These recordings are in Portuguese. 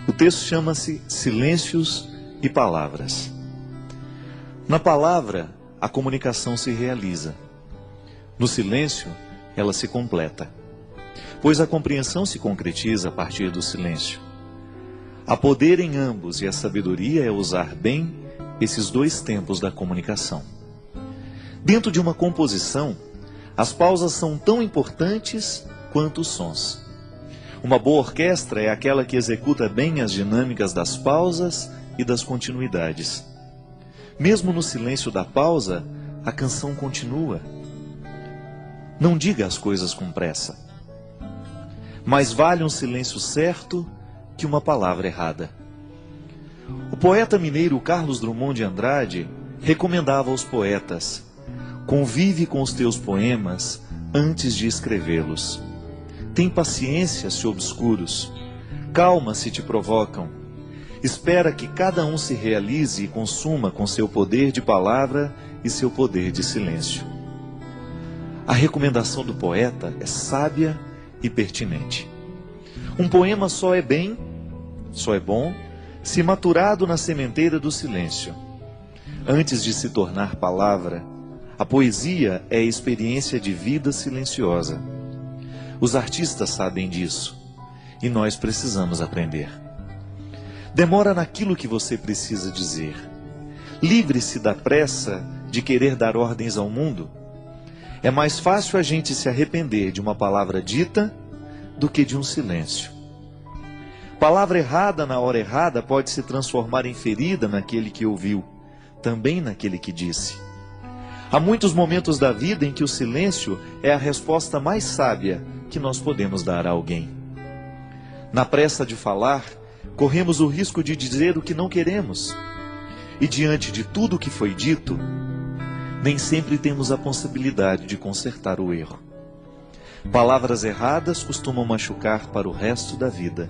O texto chama-se Silêncios e Palavras. Na palavra, a comunicação se realiza. No silêncio, ela se completa. Pois a compreensão se concretiza a partir do silêncio. Há poder em ambos e a sabedoria é usar bem esses dois tempos da comunicação. Dentro de uma composição, as pausas são tão importantes quanto os sons. Uma boa orquestra é aquela que executa bem as dinâmicas das pausas e das continuidades. Mesmo no silêncio da pausa, a canção continua. Não diga as coisas com pressa. Mais vale um silêncio certo que uma palavra errada. O poeta mineiro Carlos Drummond de Andrade recomendava aos poetas: convive com os teus poemas antes de escrevê-los. Tem paciência se obscuros, calma se te provocam. Espera que cada um se realize e consuma com seu poder de palavra e seu poder de silêncio. A recomendação do poeta é sábia e pertinente. Um poema só é bom, se maturado na sementeira do silêncio. Antes de se tornar palavra, a poesia é experiência de vida silenciosa. Os artistas sabem disso, e nós precisamos aprender. Demora naquilo que você precisa dizer. Livre-se da pressa de querer dar ordens ao mundo. É mais fácil a gente se arrepender de uma palavra dita do que de um silêncio. Palavra errada na hora errada pode se transformar em ferida naquele que ouviu, também naquele que disse. Há muitos momentos da vida em que o silêncio é a resposta mais sábia que nós podemos dar a alguém. Na pressa de falar, corremos o risco de dizer o que não queremos. E diante de tudo o que foi dito, nem sempre temos a possibilidade de consertar o erro. Palavras erradas costumam machucar para o resto da vida.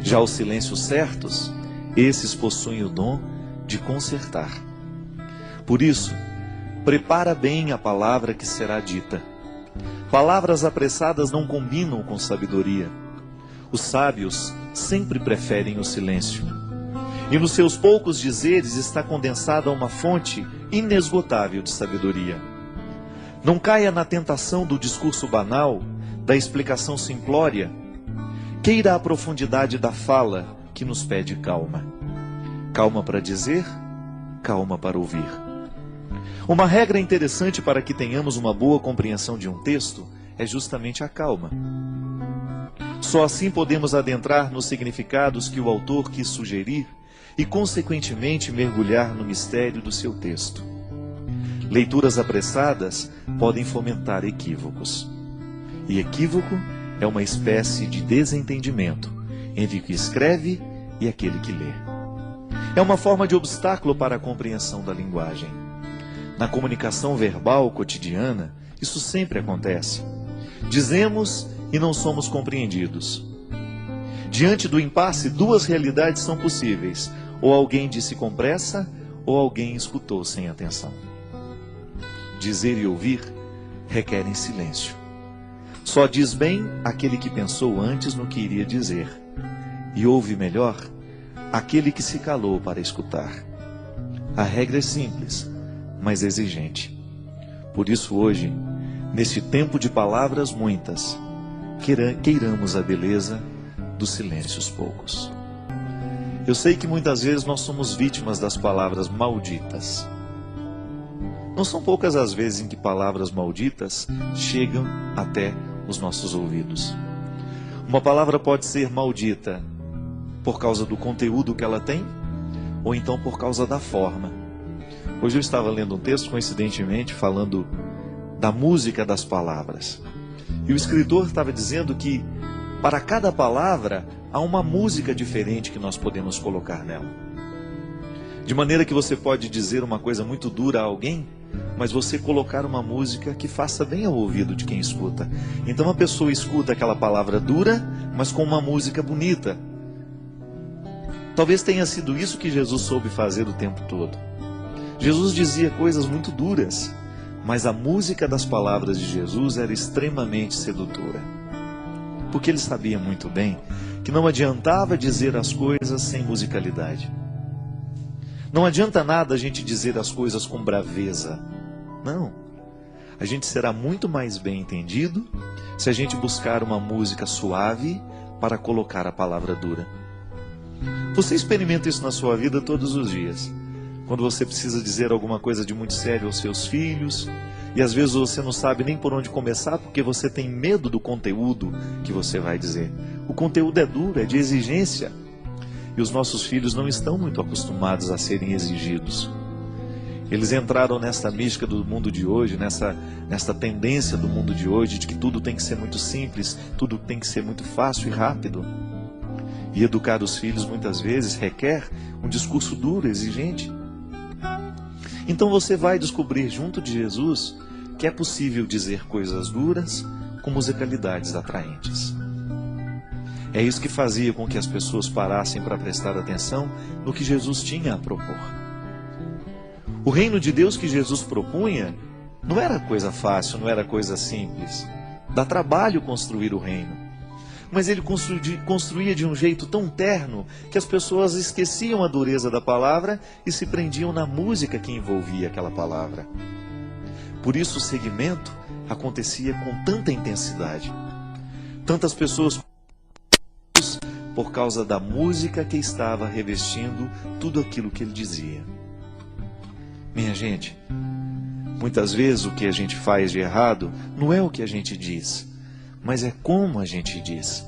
Já os silêncios certos, esses possuem o dom de consertar. Por isso, prepara bem a palavra que será dita. Palavras apressadas não combinam com sabedoria. Os sábios sempre preferem o silêncio. E nos seus poucos dizeres está condensada uma fonte inesgotável de sabedoria. Não caia na tentação do discurso banal, da explicação simplória. Queira a profundidade da fala que nos pede calma. Calma para dizer, calma para ouvir. Uma regra interessante para que tenhamos uma boa compreensão de um texto é justamente a calma. Só assim podemos adentrar nos significados que o autor quis sugerir e, consequentemente, mergulhar no mistério do seu texto. Leituras apressadas podem fomentar equívocos. E equívoco é uma espécie de desentendimento entre o que escreve e aquele que lê. É uma forma de obstáculo para a compreensão da linguagem. Na comunicação verbal cotidiana, isso sempre acontece. Dizemos e não somos compreendidos. Diante do impasse, duas realidades são possíveis: ou alguém disse com pressa, ou alguém escutou sem atenção. Dizer e ouvir requerem silêncio. Só diz bem aquele que pensou antes no que iria dizer, e ouve melhor aquele que se calou para escutar. A regra é simples, mas exigente. Por isso hoje, neste tempo de palavras muitas, queiramos a beleza dos silêncios poucos. Eu sei que muitas vezes nós somos vítimas das palavras malditas. Não são poucas as vezes em que palavras malditas chegam até os nossos ouvidos. Uma palavra pode ser maldita por causa do conteúdo que ela tem, ou então por causa da forma. Hoje eu estava lendo um texto, coincidentemente, falando da música das palavras. E o escritor estava dizendo que para cada palavra há uma música diferente que nós podemos colocar nela. De maneira que você pode dizer uma coisa muito dura a alguém, mas você colocar uma música que faça bem ao ouvido de quem escuta. Então a pessoa escuta aquela palavra dura, mas com uma música bonita. Talvez tenha sido isso que Jesus soube fazer o tempo todo. Jesus dizia coisas muito duras, mas a música das palavras de Jesus era extremamente sedutora. Porque ele sabia muito bem que não adiantava dizer as coisas sem musicalidade. Não adianta nada a gente dizer as coisas com braveza. Não. A gente será muito mais bem entendido se a gente buscar uma música suave para colocar a palavra dura. Você experimenta isso na sua vida todos os dias. Quando você precisa dizer alguma coisa de muito sério aos seus filhos, e às vezes você não sabe nem por onde começar porque você tem medo do conteúdo que você vai dizer. O conteúdo é duro, é de exigência. E os nossos filhos não estão muito acostumados a serem exigidos. Eles entraram nessa mística do mundo de hoje, nessa tendência do mundo de hoje, de que tudo tem que ser muito simples, tudo tem que ser muito fácil e rápido. E educar os filhos muitas vezes requer um discurso duro, exigente. Então você vai descobrir junto de Jesus que é possível dizer coisas duras com musicalidades atraentes. É isso que fazia com que as pessoas parassem para prestar atenção no que Jesus tinha a propor. O reino de Deus que Jesus propunha não era coisa fácil, não era coisa simples. Dá trabalho construir o reino. Mas ele construía de um jeito tão terno que as pessoas esqueciam a dureza da palavra e se prendiam na música que envolvia aquela palavra. Por isso o segmento acontecia com tanta intensidade. Tantas pessoas por causa da música que estava revestindo tudo aquilo que ele dizia. Minha gente, muitas vezes o que a gente faz de errado não é o que a gente diz, mas é como a gente diz.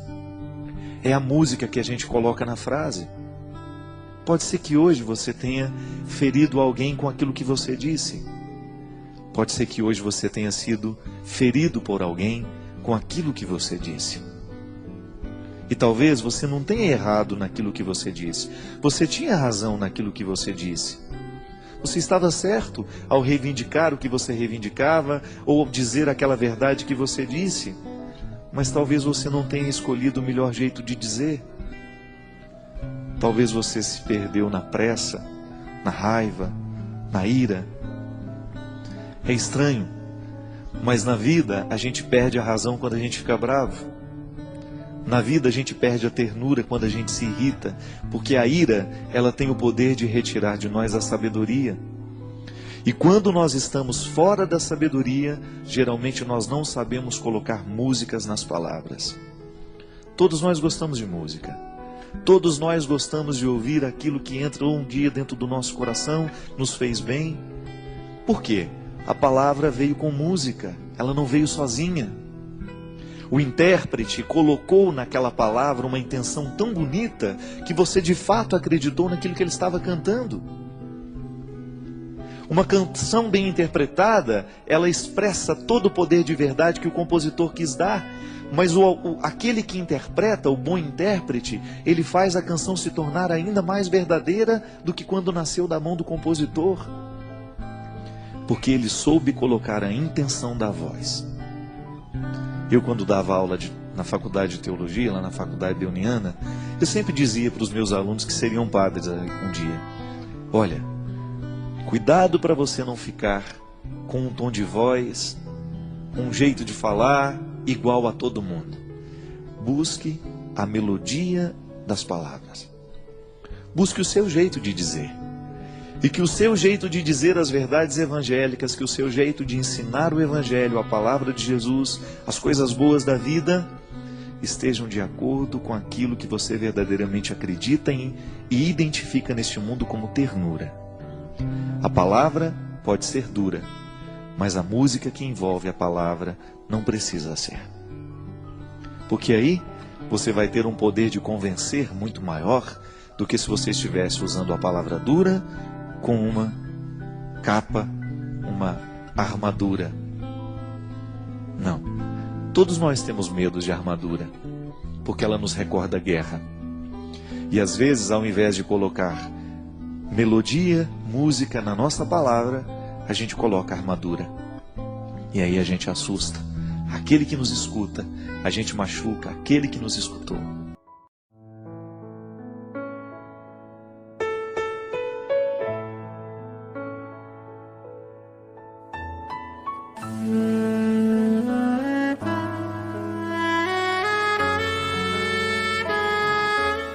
É a música que a gente coloca na frase. Pode ser que hoje você tenha ferido alguém com aquilo que você disse. Pode ser que hoje você tenha sido ferido por alguém com aquilo que você disse. E talvez você não tenha errado naquilo que você disse. Você tinha razão naquilo que você disse. Você estava certo ao reivindicar o que você reivindicava ou dizer aquela verdade que você disse. Mas talvez você não tenha escolhido o melhor jeito de dizer. Talvez você se perdeu na pressa, na raiva, na ira. É estranho, mas na vida a gente perde a razão quando a gente fica bravo. Na vida a gente perde a ternura quando a gente se irrita, porque a ira, ela tem o poder de retirar de nós a sabedoria. E quando nós estamos fora da sabedoria, geralmente nós não sabemos colocar músicas nas palavras. Todos nós gostamos de música. Todos nós gostamos de ouvir aquilo que entrou um dia dentro do nosso coração, nos fez bem. Por quê? A palavra veio com música, ela não veio sozinha. O intérprete colocou naquela palavra uma intenção tão bonita que você de fato acreditou naquilo que ele estava cantando. Uma canção bem interpretada, ela expressa todo o poder de verdade que o compositor quis dar. Mas aquele que interpreta, o bom intérprete, ele faz a canção se tornar ainda mais verdadeira do que quando nasceu da mão do compositor. Porque ele soube colocar a intenção da voz. Eu, quando dava aula na faculdade de teologia, lá na faculdade Beuniana, eu sempre dizia para os meus alunos que seriam padres um dia: olha, cuidado para você não ficar com um tom de voz, um jeito de falar igual a todo mundo. Busque a melodia das palavras. Busque o seu jeito de dizer. E que o seu jeito de dizer as verdades evangélicas, que o seu jeito de ensinar o evangelho, a palavra de Jesus, as coisas boas da vida, estejam de acordo com aquilo que você verdadeiramente acredita em e identifica neste mundo como ternura. A palavra pode ser dura, mas a música que envolve a palavra não precisa ser. Porque aí você vai ter um poder de convencer muito maior do que se você estivesse usando a palavra dura com uma capa, uma armadura. Não. Todos nós temos medo de armadura, porque ela nos recorda a guerra. E às vezes, ao invés de colocar melodia, música na nossa palavra, a gente coloca armadura. E aí a gente assusta aquele que nos escuta, a gente machuca aquele que nos escutou.